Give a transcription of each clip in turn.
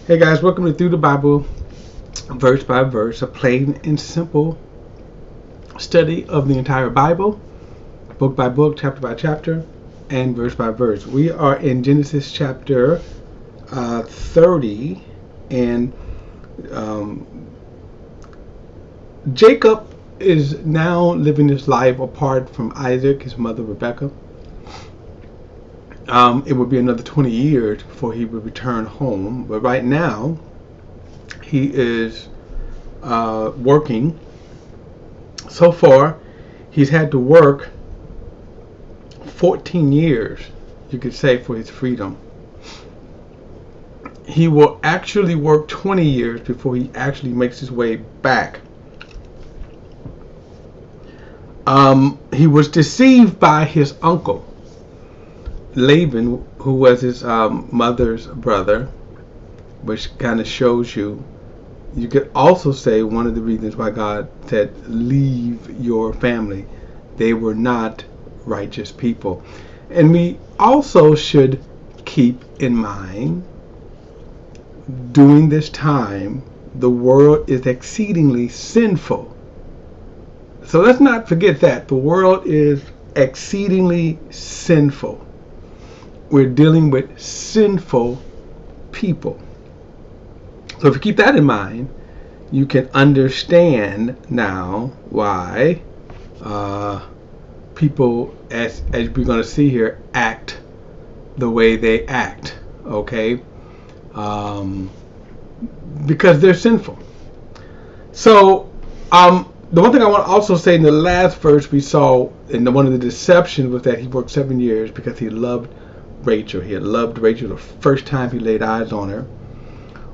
Hey guys, welcome to Through the Bible, verse by verse, a plain and simple study of the entire Bible, book by book, chapter by chapter, and verse by verse. We are in Genesis chapter 30, and Jacob is now living his life apart from Isaac, his mother Rebecca. It would be another 20 years before he would return home, but right now he is working. So far, he's had to work 14 years, you could say, for his freedom. He will actually work 20 years before he actually makes his way back. He was deceived by his uncle, Laban, who was his mother's brother, which kind of shows you could also say one of the reasons why God said, leave your family. They were not righteous people. And we also should keep in mind, during this time, the world is exceedingly sinful. So let's not forget that. The world is exceedingly sinful. We're dealing with sinful people. So if you keep that in mind, you can understand now why people, as we're going to see here, act the way they act, okay? Because they're sinful. So the one thing I want to also say, in the last verse we saw, and one of the deceptions was that he worked 7 years because he loved Rachel. He had loved Rachel the first time he laid eyes on her.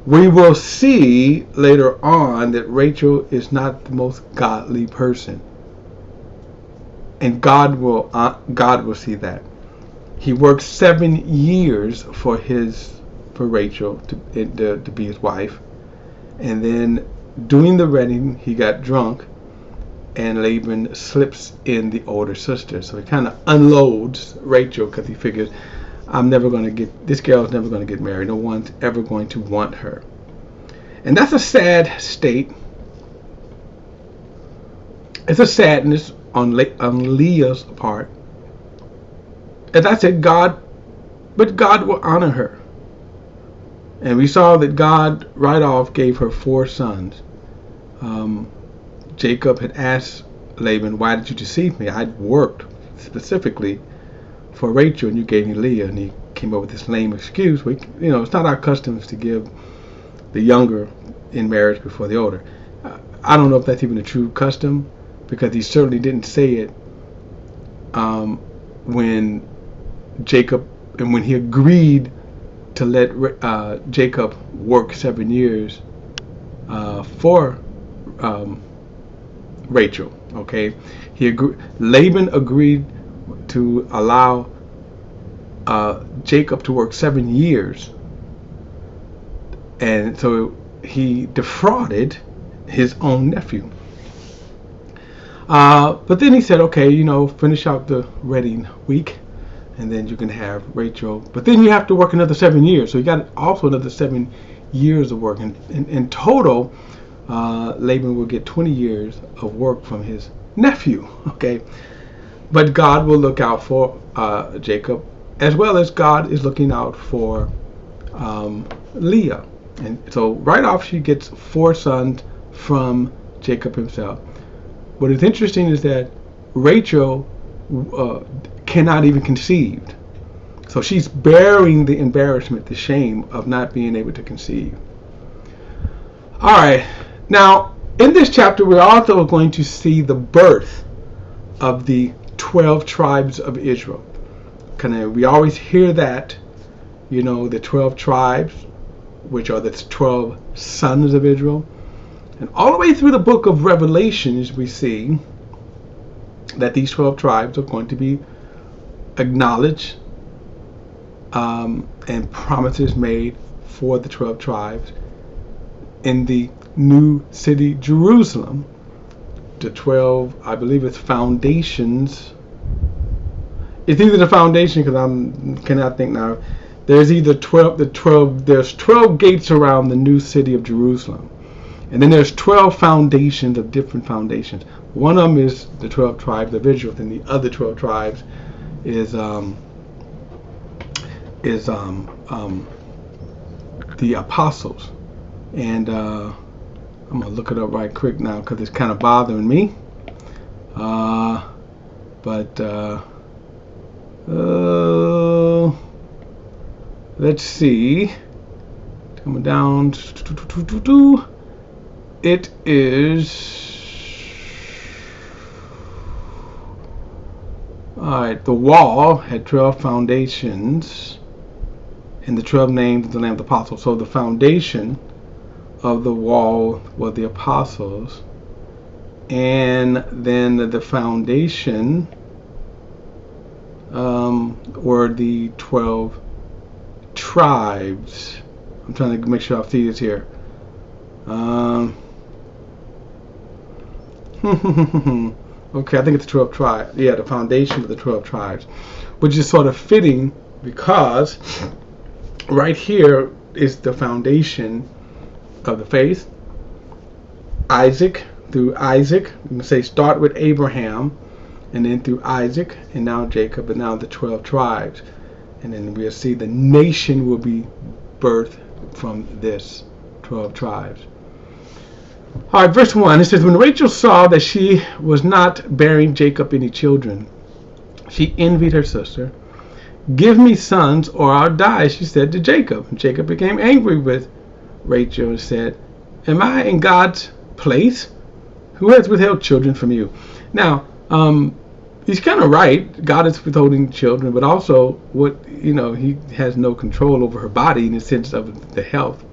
We will see later on that Rachel is not the most godly person, and God will see that. He worked 7 years for Rachel to be his wife, and then during the wedding he got drunk, and Laban slips in the older sister. So he kind of unloads Rachel because he figures, this girl's never going to get married. No one's ever going to want her. And that's a sad state. It's a sadness on Leah's part. As I said, God will honor her. And we saw that God right off gave her 4 sons. Jacob had asked Laban, why did you deceive me? I worked specifically for Rachel, and you gave me Leah. And he came up with this lame excuse. It's not our customs to give the younger in marriage before the older. I don't know if that's even a true custom, because he certainly didn't say it when he agreed to let Jacob work 7 years for Rachel. Okay, Laban agreed to allow Jacob to work 7 years, and so he defrauded his own nephew. But then he said, okay, finish out the wedding week, and then you can have Rachel. But then you have to work another 7 years, so you got also another 7 years of work. And in total, Laban will get 20 years of work from his nephew. Okay. But God will look out for Jacob, as well as God is looking out for Leah. And so right off she gets 4 sons from Jacob himself. What is interesting is that Rachel cannot even conceive. So she's bearing the embarrassment, the shame of not being able to conceive. All right. Now, in this chapter, we're also going to see the birth of the 12 tribes of Israel. We always hear that, the 12 tribes, which are the 12 sons of Israel. And all the way through the book of Revelations, we see that these 12 tribes are going to be acknowledged, and promises made for the 12 tribes in the new city, Jerusalem. The 12, I believe it's foundations. It's either the foundation, because I cannot think now. there's either 12, there's 12 gates around the new city of Jerusalem. And then there's 12 foundations of different foundations. One of them is the 12 tribes of Israel, and the other 12 tribes is the apostles. And I'm gonna look it up right quick now because it's kind of bothering me. Let's see. Coming down. It is. Alright, the wall had 12 foundations, and the 12 names of the Lamb of the Apostles. So the foundation of the wall were the apostles, and then the foundation were the 12 tribes. I'm trying to make sure I see this here. Okay, I think it's 12 tribes. Yeah, the foundation of the 12 tribes, which is sort of fitting because right here is the foundation of the faith. Isaac, through Isaac, you can say start with Abraham, and then through Isaac, and now Jacob, and now the 12 tribes. And then we'll see the nation will be birthed from this 12 tribes. Alright, verse 1, it says, when Rachel saw that she was not bearing Jacob any children, she envied her sister. Give me sons or I'll die, she said to Jacob. And Jacob became angry with Rachel and said, am I in God's place? Who has withheld children from you? Now, he's kind of right. God is withholding children, but also he has no control over her body in the sense of the health.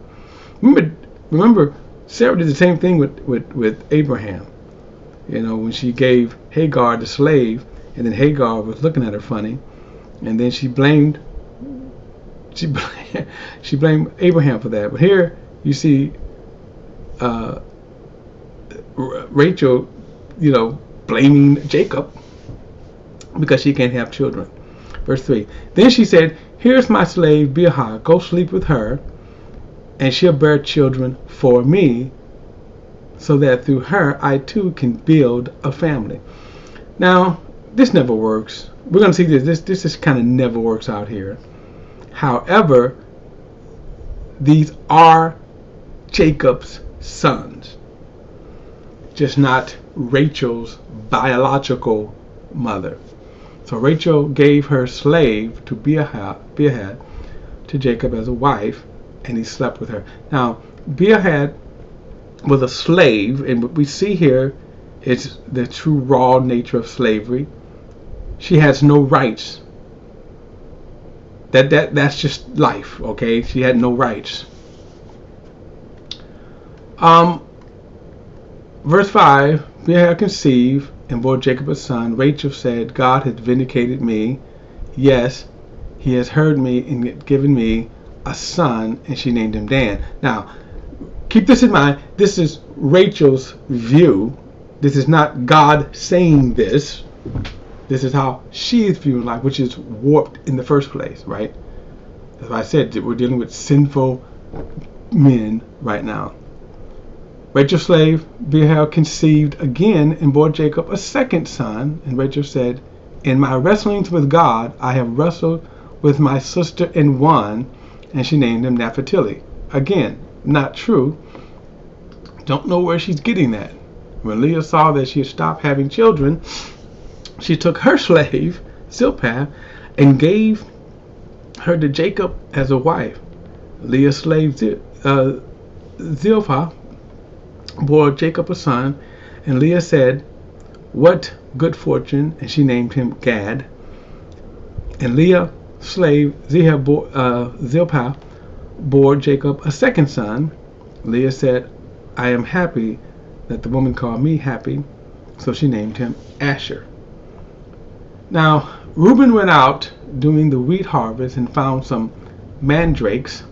Remember, Sarah did the same thing with Abraham. When she gave Hagar the slave, and then Hagar was looking at her funny, and then she blamed Abraham for that. But here you see Rachel, blaming Jacob because she can't have children. Verse 3. Then she said, here's my slave Bilhah, go sleep with her, and she'll bear children for me, so that through her I too can build a family. Now, this never works. We're going to see this just kind of never works out here. However, these are Jacob's sons, just not Rachel's biological mother. So Rachel gave her slave to Bilhah to Jacob as a wife, and he slept with her. Now, Bilhah was a slave, and what we see here is the true raw nature of slavery. She has no rights. That's just life, okay? She had no rights. Verse 5, Bilhah conceived and bore Jacob a son. Rachel said, God has vindicated me. Yes, he has heard me and given me a son, and she named him Dan. Now, keep this in mind. This is Rachel's view. This is not God saying this. This is how she is viewing life, which is warped in the first place, right? As I said, we're dealing with sinful men right now. Rachel's slave Bilhah conceived again and bore Jacob a second son. And Rachel said, in my wrestlings with God, I have wrestled with my sister and won. And she named him Naphtali. Again, not true. Don't know where she's getting that. When Leah saw that she had stopped having children, she took her slave, Zilpah, and gave her to Jacob as a wife. Leah's slave Zilpah bore Jacob a son, and Leah said, what good fortune, and she named him Gad. And Leah's slave Zilpah bore Jacob a second son. Leah said, I am happy that the woman called me happy, so she named him Asher. Now, Reuben went out during the wheat harvest and found some mandrakes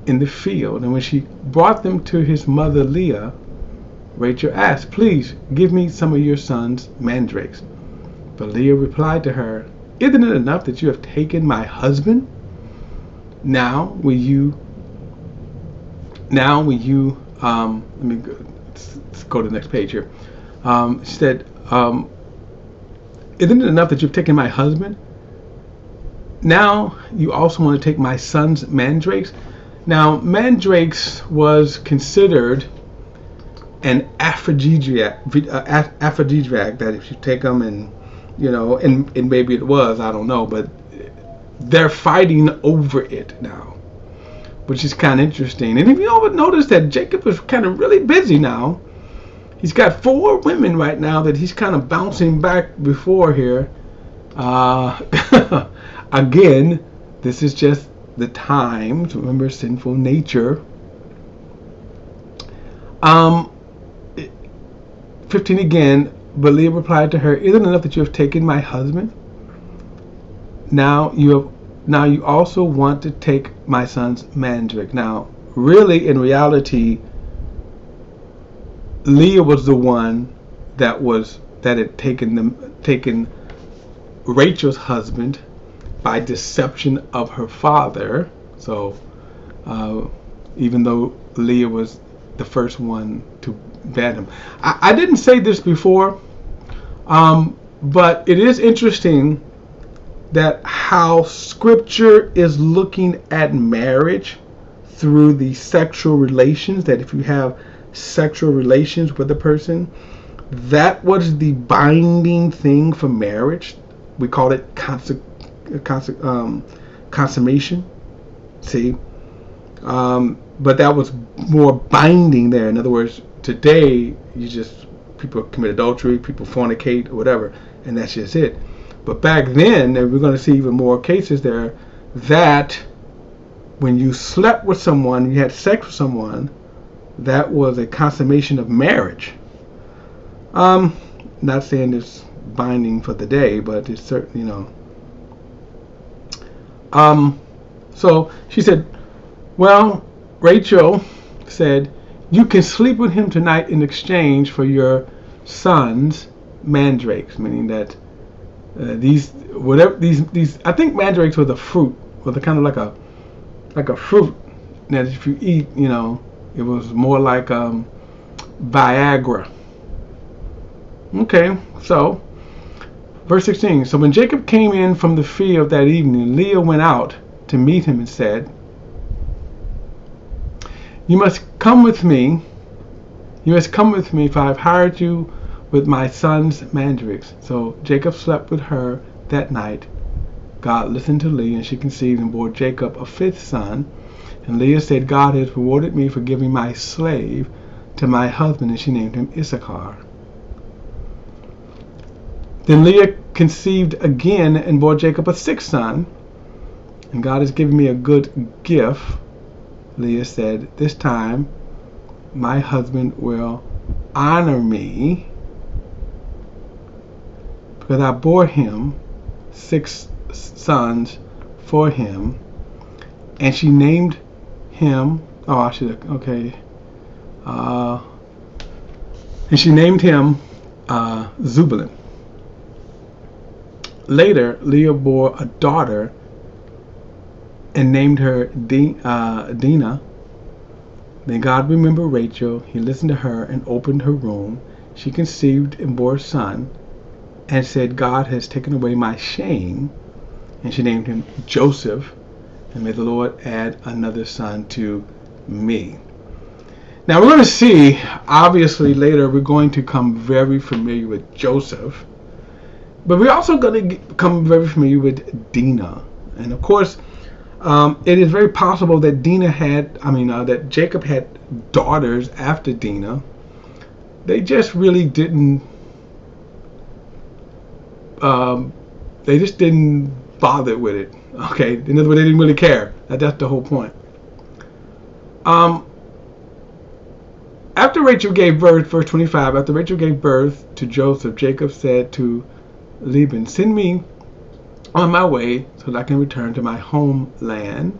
in the field, and when she brought them to his mother Leah, Rachel asked, please give me some of your son's mandrakes. But Leah replied to her, isn't it enough that you have taken my husband? Now will you let me go, let's go to the next page here. She said, isn't it enough that you've taken my husband? Now you also want to take my son's mandrakes. Now mandrakes was considered an aphrodisiac, that if you take them and and maybe it was, I don't know, but they're fighting over it now, which is kind of interesting. And if you notice that Jacob is kind of really busy now. He's got 4 women right now that he's kind of bouncing back before here. Again, this is just the times. Remember, sinful nature. 15 again. But Leah replied to her, "Isn't it enough that you have taken my husband? Now you also want to take my son's mandrake." Now, really, in reality, Leah was the one that had taken Rachel's husband by deception of her father. So, even though Leah was the first one to bat him, I didn't say this before, but it is interesting that how Scripture is looking at marriage through the sexual relations. That if you have sexual relations with a person, that was the binding thing for marriage. We call it consummation. See, but that was more binding there. In other words, today people commit adultery, people fornicate, or whatever, and that's just it. But back then, and we're going to see even more cases there, that when you slept with someone, you had sex with someone, that was a consummation of marriage. Not saying it's binding for the day, but it's certainly, So she said, well, Rachel said, you can sleep with him tonight in exchange for your son's mandrakes, meaning that these I think mandrakes were the fruit, were the kind of like a fruit that if you eat, it was more like Viagra. Okay, so verse 16. So when Jacob came in from the field that evening, Leah went out to meet him and said, You must come with me, for I have hired you with my son's mandrakes. So Jacob slept with her that night. God listened to Leah, and she conceived and bore Jacob a 5th son. And Leah said, God has rewarded me for giving my slave to my husband, and she named him Issachar. Then Leah conceived again and bore Jacob a 6th son. And God has given me a good gift. Leah said, this time my husband will honor me, because I bore him 6 sons for him. And she named him, and she named him Zebulun. Later, Leah bore a daughter and named her Dinah. Then God remembered Rachel. He listened to her and opened her womb. She conceived and bore a son, and said, God has taken away my shame. And she named him Joseph. And may the Lord add another son to me. Now we're going to see, obviously later, we're going to become very familiar with Joseph. But we're also going to become very familiar with Dinah. And of course, it is very possible that that Jacob had daughters after Dinah. They just really didn't, they just didn't bother with it. Okay, in other words, they didn't really care. That's the whole point. After Rachel gave birth, verse 25, after Rachel gave birth to Joseph, Jacob said to Laban, send me on my way so that I can return to my homeland.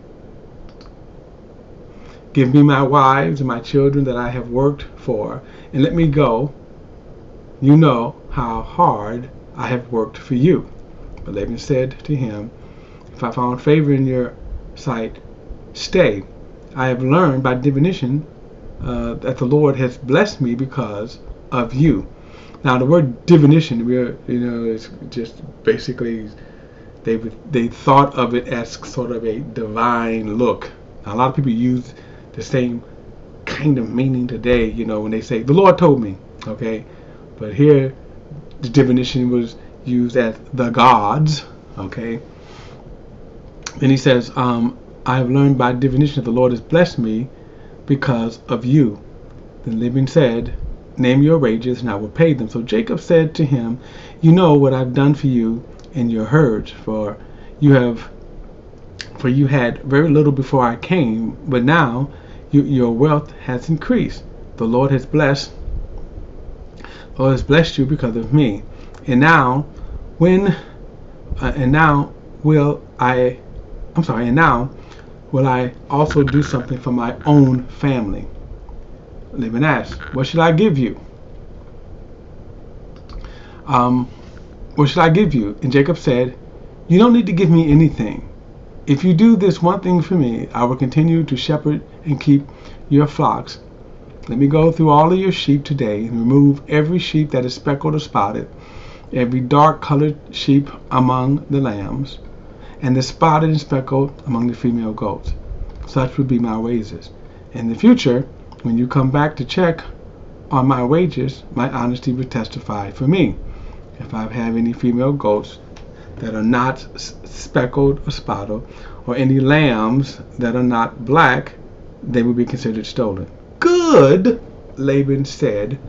Give me my wives and my children that I have worked for, and let me go. You know how hard I have worked for you. But Laban said to him, if I found favor in your sight, stay. I have learned by divination that the Lord has blessed me because of you. Now, the word divination, it's just basically they thought of it as sort of a divine look. Now, a lot of people use the same kind of meaning today, when they say the Lord told me, okay, but here the divination was used as the gods, okay. Then he says, I have learned by divination that the Lord has blessed me because of you. Then Laban said, name your wages and I will pay them. So Jacob said to him, you know what I've done for you and your herds, for you had very little before I came, but now your wealth has increased. The Lord has blessed you because of me. And now will I also do something for my own family? Laban asked, what should I give you? What should I give you? And Jacob said, you don't need to give me anything. If you do this one thing for me, I will continue to shepherd and keep your flocks. Let me go through all of your sheep today and remove every sheep that is speckled or spotted, every dark-colored sheep among the lambs, and the spotted and speckled among the female goats. Such would be my wages. In the future, when you come back to check on my wages, my honesty will testify for me. If I have any female goats that are not speckled or spotted, or any lambs that are not black, they will be considered stolen. Good, Laban said,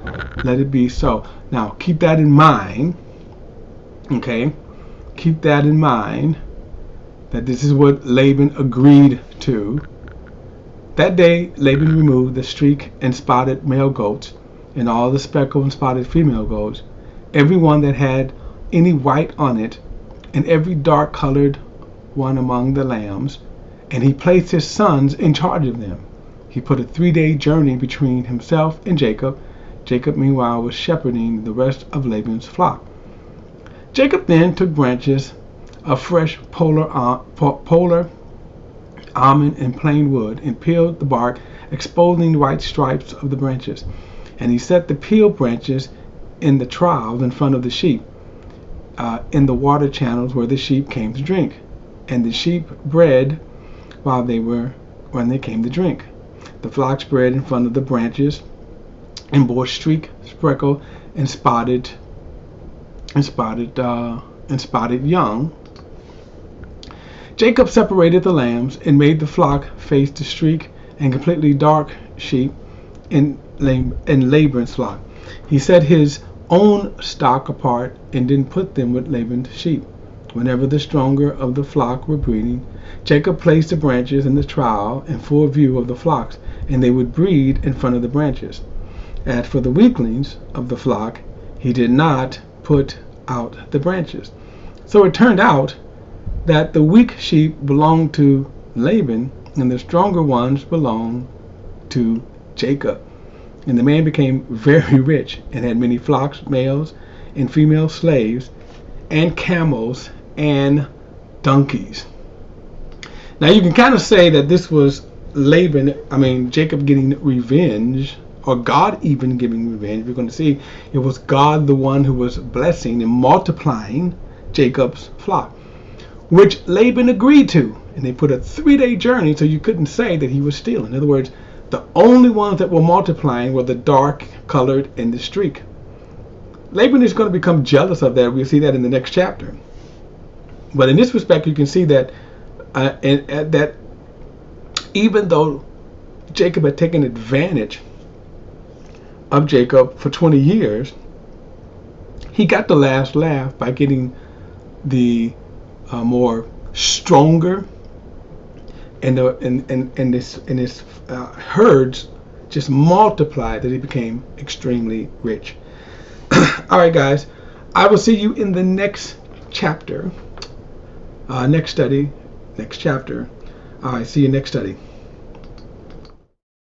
let it be so. Now, keep that in mind, okay? Keep that in mind, that this is what Laban agreed to. That day, Laban removed the streaked and spotted male goats and all the speckled and spotted female goats, every one that had any white on it, and every dark-colored one among the lambs, and he placed his sons in charge of them. He put a 3-day journey between himself and Jacob. Jacob, meanwhile, was shepherding the rest of Laban's flock. Jacob then took branches of fresh polar almond and plain wood and peeled the bark, exposing the white stripes of the branches. And he set the peeled branches in the troughs in front of the sheep, in the water channels where the sheep came to drink. And the sheep bred when they came to drink. The flocks bred in front of the branches and bore streaked, speckled, and spotted young. Jacob separated the lambs and made the flock face the streaked and completely dark sheep in Laban's flock. He set his own stock apart and didn't put them with Laban's sheep. Whenever the stronger of the flock were breeding, Jacob placed the branches in the trough in full view of the flocks, and they would breed in front of the branches. As for the weaklings of the flock, he did not put out the branches. So it turned out that the weak sheep belonged to Laban, and the stronger ones belonged to Jacob. And the man became very rich and had many flocks, males and female slaves, and camels and donkeys. Now you can kind of say that this was Jacob getting revenge, or God even giving revenge. We're going to see it was God the one who was blessing and multiplying Jacob's flock, which Laban agreed to. And they put a 3-day journey, so you couldn't say that he was stealing. In other words, the only ones that were multiplying were the dark colored and the streak. Laban is going to become jealous of that. We'll see that in the next chapter. But in this respect, you can see that that even though Jacob had taken advantage of Jacob for 20 years, he got the last laugh by getting the more stronger and his herds just multiplied, that he became extremely rich. All right, guys, I will see you in the next chapter, next chapter. All right, see you next study.